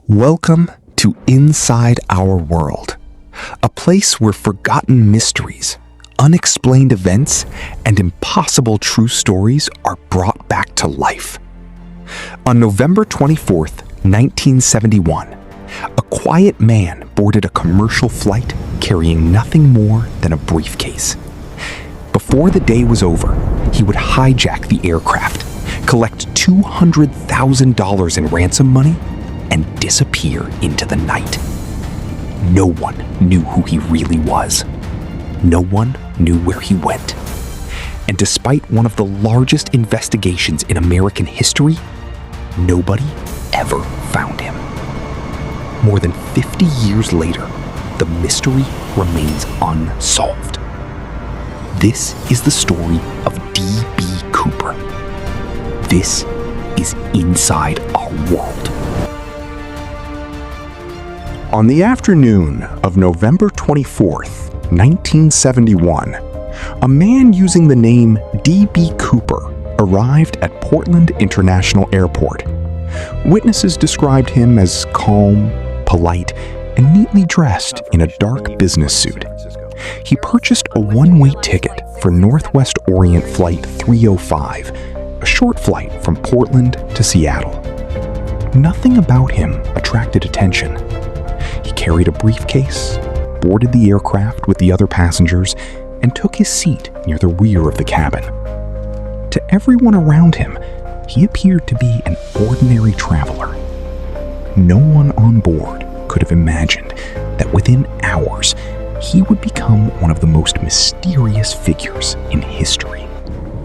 Welcome to Inside Our World, a place where forgotten mysteries, unexplained events, and impossible true stories are brought back to life. On November 24th, 1971, a quiet man boarded a commercial flight carrying nothing more than a briefcase. Before the day was over, he would hijack the aircraft, collect $200,000 in ransom money, and disappear into the night. No one knew who he really was. No one knew where he went. And despite one of the largest investigations in American history, nobody ever found him. More than 50 years later, the mystery remains unsolved. This is the story of D.B. Cooper. This is Inside Our World. On the afternoon of November 24th, 1971, a man using the name D.B. Cooper arrived at Portland International Airport. Witnesses described him as calm, polite, and neatly dressed in a dark business suit. He purchased a one-way ticket for Northwest Orient Flight 305, a short flight from Portland to Seattle. Nothing about him attracted attention. He carried a briefcase, boarded the aircraft with the other passengers, and took his seat near the rear of the cabin. To everyone around him, he appeared to be an ordinary traveler. No one on board could have imagined that within hours, he would become one of the most mysterious figures in history.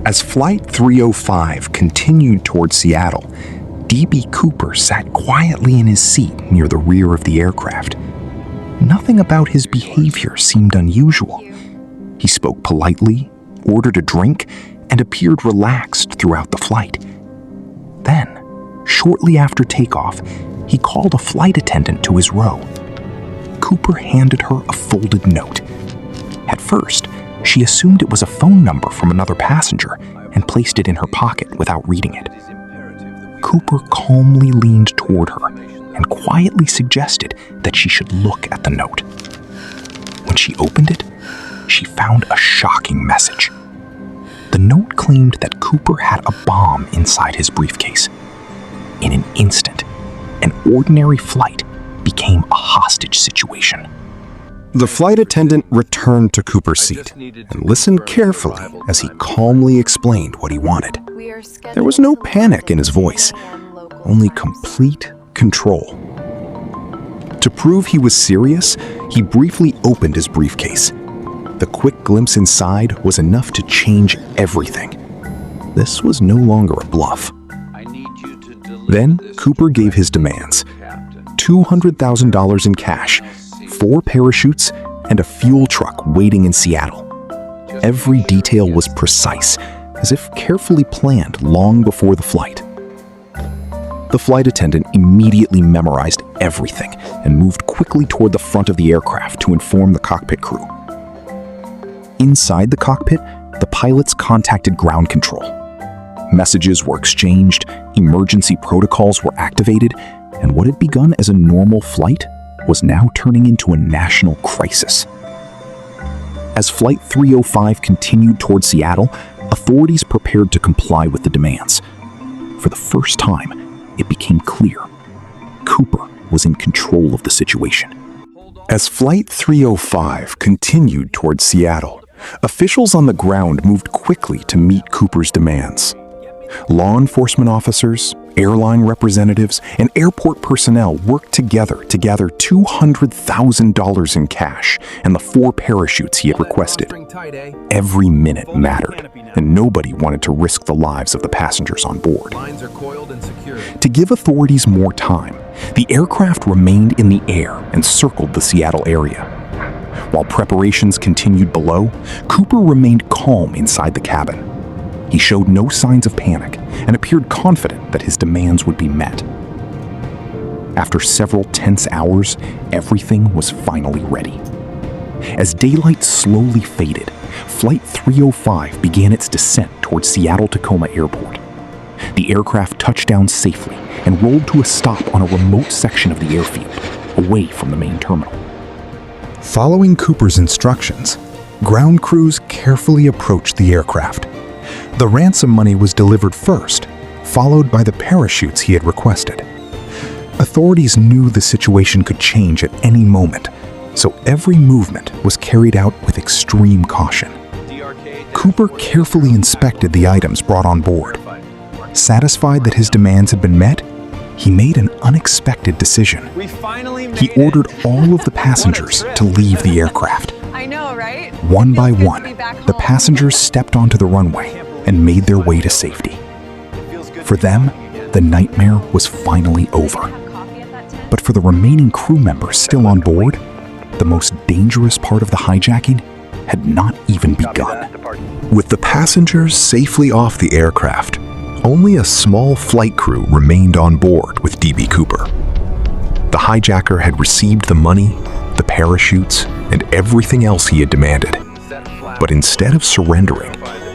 As Flight 305 continued toward Seattle, D.B. Cooper sat quietly in his seat near the rear of the aircraft. Nothing about his behavior seemed unusual. He spoke politely, ordered a drink, and appeared relaxed throughout the flight. Then, shortly after takeoff, he called a flight attendant to his row. Cooper handed her a folded note. At first, she assumed it was a phone number from another passenger and placed it in her pocket without reading it. Cooper calmly leaned toward her and quietly suggested that she should look at the note. When she opened it, she found a shocking message. The note claimed that Cooper had a bomb inside his briefcase. In an instant, an ordinary flight became a hostage situation. The flight attendant returned to Cooper's seat and listened carefully as he calmly explained what he wanted. There was no panic in his voice, only complete control. To prove he was serious, he briefly opened his briefcase. The quick glimpse inside was enough to change everything. This was no longer a bluff. Then Cooper gave his demands: $200,000 in cash, 4 parachutes, and a fuel truck waiting in Seattle. Every detail was precise, as if carefully planned long before the flight. The flight attendant immediately memorized everything and moved quickly toward the front of the aircraft to inform the cockpit crew. Inside the cockpit, the pilots contacted ground control. Messages were exchanged, emergency protocols were activated, and what had begun as a normal flight was now turning into a national crisis. As Flight 305 continued toward Seattle, authorities prepared to comply with the demands. For the first time, it became clear Cooper was in control of the situation. As Flight 305 continued toward Seattle, officials on the ground moved quickly to meet Cooper's demands. Law enforcement officers, airline representatives, and airport personnel worked together to gather $200,000 in cash and the 4 parachutes he had requested. Every minute mattered, and nobody wanted to risk the lives of the passengers on board. To give authorities more time, the aircraft remained in the air and circled the Seattle area. While preparations continued below, Cooper remained calm inside the cabin. He showed no signs of panic and appeared confident that his demands would be met. After several tense hours, everything was finally ready. As daylight slowly faded, Flight 305 began its descent toward Seattle-Tacoma Airport. The aircraft touched down safely, and rolled to a stop on a remote section of the airfield, away from the main terminal. Following Cooper's instructions, ground crews carefully approached the aircraft. The ransom money was delivered first, followed by the parachutes he had requested. Authorities knew the situation could change at any moment, so every movement was carried out with extreme caution. Cooper carefully inspected the items brought on board. Satisfied that his demands had been met, he made an unexpected decision. He ordered all of the passengers to leave the aircraft. I know, right? One by one, the passengers stepped onto the runway and made their way to safety. For them, the nightmare was finally over. But for the remaining crew members still on board, the most dangerous part of the hijacking had not even begun. With the passengers safely off the aircraft, only a small flight crew remained on board with D.B. Cooper. The hijacker had received the money, the parachutes, and everything else he had demanded. But instead of surrendering,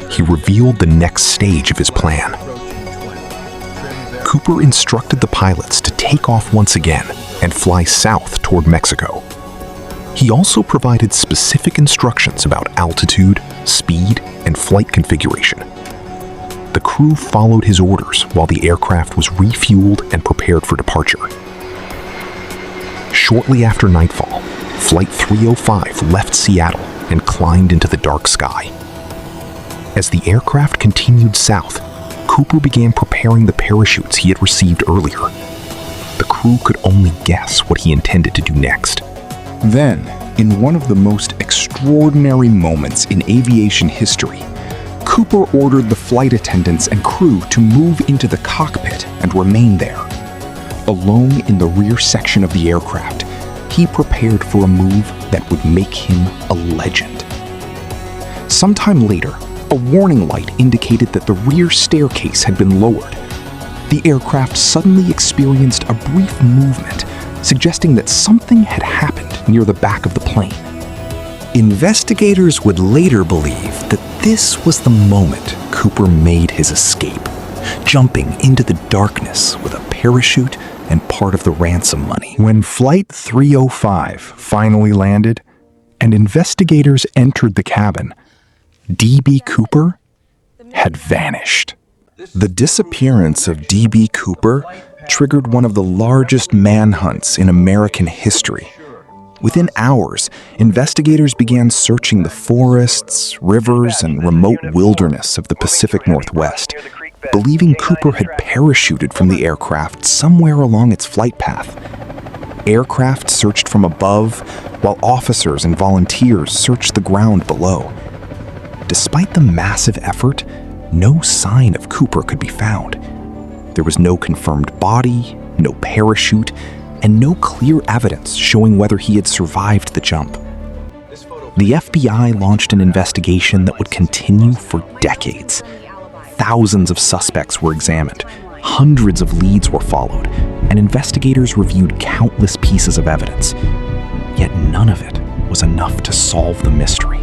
he revealed the next stage of his plan. Cooper instructed the pilots to take off once again and fly south toward Mexico. He also provided specific instructions about altitude, speed, and flight configuration. The crew followed his orders while the aircraft was refueled and prepared for departure. Shortly after nightfall, Flight 305 left Seattle and climbed into the dark sky. As the aircraft continued south, Cooper began preparing the parachutes he had received earlier. The crew could only guess what he intended to do next. Then, in one of the most extraordinary moments in aviation history, Cooper ordered the flight attendants and crew to move into the cockpit and remain there. Alone in the rear section of the aircraft, he prepared for a move that would make him a legend. Sometime later, a warning light indicated that the rear staircase had been lowered. The aircraft suddenly experienced a brief movement, suggesting that something had happened near the back of the plane. Investigators would later believe that this was the moment Cooper made his escape, jumping into the darkness with a parachute and part of the ransom money. When Flight 305 finally landed and investigators entered the cabin, D.B. Cooper had vanished. The disappearance of D.B. Cooper triggered one of the largest manhunts in American history. Within hours, investigators began searching the forests, rivers, and remote wilderness of the Pacific Northwest, believing Cooper had parachuted from the aircraft somewhere along its flight path. Aircraft searched from above, while officers and volunteers searched the ground below. Despite the massive effort, no sign of Cooper could be found. There was no confirmed body, no parachute, and no clear evidence showing whether he had survived the jump. The FBI launched an investigation that would continue for decades. Thousands of suspects were examined, hundreds of leads were followed, and investigators reviewed countless pieces of evidence. Yet none of it was enough to solve the mystery.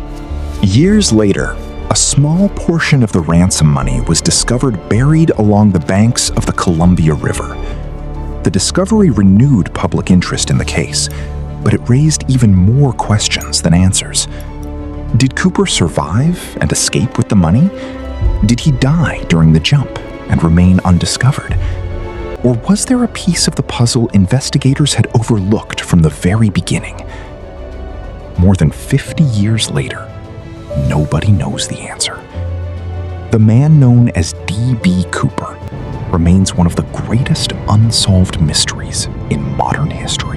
Years later, a small portion of the ransom money was discovered buried along the banks of the Columbia River. The discovery renewed public interest in the case, but it raised even more questions than answers. Did Cooper survive and escape with the money? Did he die during the jump and remain undiscovered? Or was there a piece of the puzzle investigators had overlooked from the very beginning? More than 50 years later, nobody knows the answer. The man known as D.B. Cooper remains one of the greatest unsolved mysteries in modern history.